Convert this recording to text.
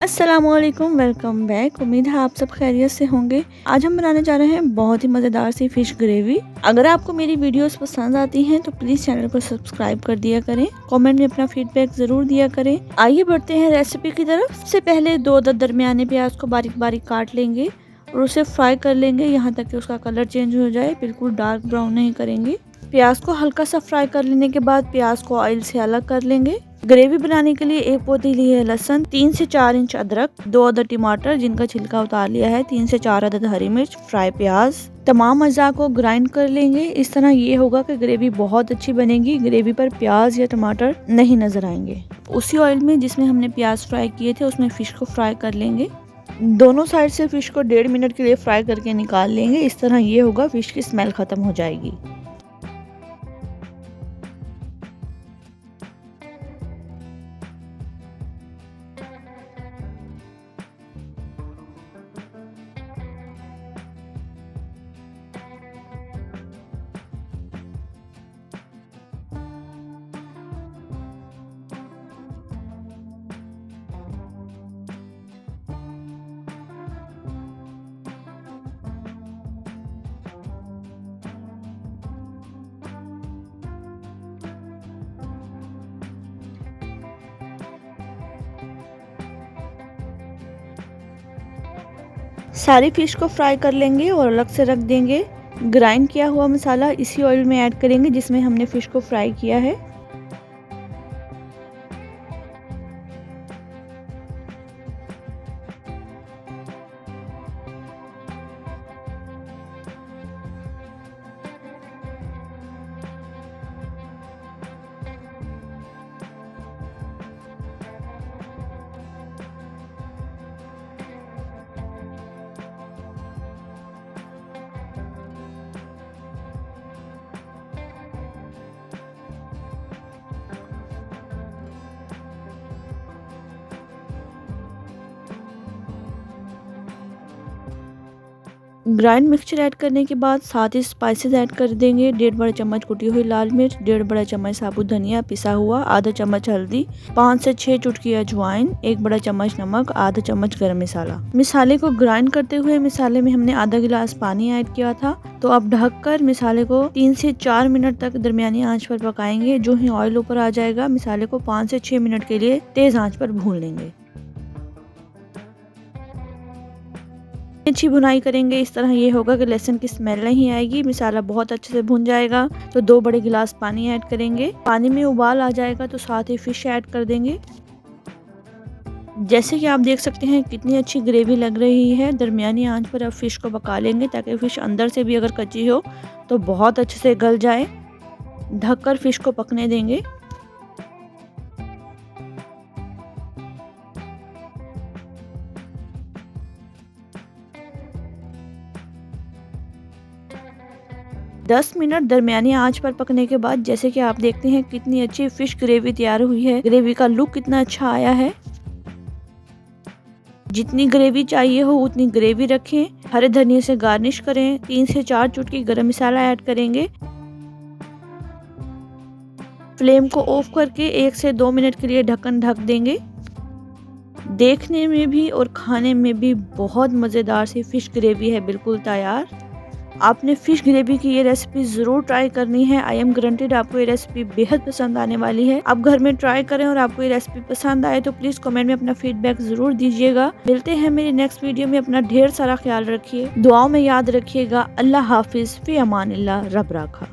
अस्सलामुअलैकुम, welcome back. उम्मीद है आप सब खैरियत से होंगे। आज हम बनाने जा रहे हैं बहुत ही मज़ेदार सी फ़िश ग्रेवी। अगर आपको मेरी वीडियोस पसंद आती हैं तो प्लीज़ चैनल को सब्सक्राइब कर दिया करें। कमेंट में अपना फीडबैक ज़रूर दिया करें। आइए बढ़ते हैं रेसिपी की तरफ। सबसे पहले दो दरमियाने प्याज को बारीक बारीक काट लेंगे और उसे फ्राई कर लेंगे यहाँ तक कि उसका कलर चेंज हो जाए। बिल्कुल डार्क ब्राउन नहीं करेंगे। प्याज को हल्का सा फ्राई कर लेने के बाद प्याज को ऑयल से अलग कर लेंगे। ग्रेवी बनाने के लिए एक पतीली है लहसुन, 3 से 4 इंच अदरक, 2 अदद टमाटर जिनका छिलका उतार लिया है, 3 से 4 अदद हरी मिर्च, फ्राई प्याज। तमाम अज्जा को ग्राइंड कर लेंगे। इस तरह ये होगा कि ग्रेवी बहुत अच्छी बनेगी। ग्रेवी पर प्याज या टमाटर नहीं नजर आएंगे। उसी ऑयल में जिसमें हमने प्याज फ्राई किए थे उसमें फिश को फ्राई कर लेंगे। दोनों साइड से फिश को 1.5 मिनट के लिए फ्राई करके निकाल लेंगे। इस तरह ये होगा, फिश की स्मेल खत्म हो जाएगी। सारी फिश को फ्राई कर लेंगे और अलग से रख देंगे। ग्राइंड किया हुआ मसाला इसी ऑयल में ऐड करेंगे जिसमें हमने फिश को फ्राई किया है। ग्राइंड मिक्सचर ऐड करने के बाद साथ ही स्पाइसेस ऐड कर देंगे। 1.5 बड़ा चम्मच कुटी हुई लाल मिर्च, 1.5 बड़ा चम्मच साबुत धनिया पिसा हुआ, आधा चम्मच हल्दी, 5 से 6 चुटकी अजवाइन, 1 बड़ा चम्मच नमक, आधा चम्मच गरम मसाला। मसाले को ग्राइंड करते हुए मसाले में हमने आधा गिलास पानी ऐड किया था। तो अब ढककर मसाले को 3 से 4 मिनट तक दरमियानी आंच पर पकाएंगे। जो ही ऑयल ऊपर आ जाएगा मसाले को 5 से 6 मिनट के लिए तेज आंच पर भून लेंगे। अच्छी भुनाई करेंगे। इस तरह ये होगा कि लहसुन की स्मेल नहीं आएगी। मसाला बहुत अच्छे से भुन जाएगा। तो 2 बड़े गिलास पानी ऐड करेंगे। पानी में उबाल आ जाएगा तो साथ ही फिश ऐड कर देंगे। जैसे कि आप देख सकते हैं कितनी अच्छी ग्रेवी लग रही है। दरमियानी आंच पर अब फिश को पका लेंगे ताकि फिश अंदर से भी अगर कच्ची हो तो बहुत अच्छे से गल जाए। ढककर फिश को पकने देंगे। दस मिनट दरमियानी आंच पर पकने के बाद जैसे कि आप देखते हैं कितनी अच्छी फिश ग्रेवी तैयार हुई है। ग्रेवी का लुक कितना अच्छा आया है। जितनी ग्रेवी चाहिए हो उतनी ग्रेवी रखें। हरे धनिया से गार्निश करें। 3 से 4 चुटकी गरम मसाला ऐड करेंगे। फ्लेम को ऑफ करके 1 से 2 मिनट के लिए ढक्कन ढक देंगे। देखने में भी और खाने में भी बहुत मज़ेदार सी फिश ग्रेवी है बिल्कुल तैयार। आपने फिश ग्रेवी की ये रेसिपी ज़रूर ट्राई करनी है। आई एम गारंटीड आपको ये रेसिपी बेहद पसंद आने वाली है। आप घर में ट्राई करें और आपको ये रेसिपी पसंद आए तो प्लीज़ कमेंट में अपना फीडबैक ज़रूर दीजिएगा। मिलते हैं मेरी नेक्स्ट वीडियो में। अपना ढेर सारा ख्याल रखिए। दुआओं में याद रखिएगा। अल्लाह हाफिज़, फ़ी अमानिल्लाह, रब राखा।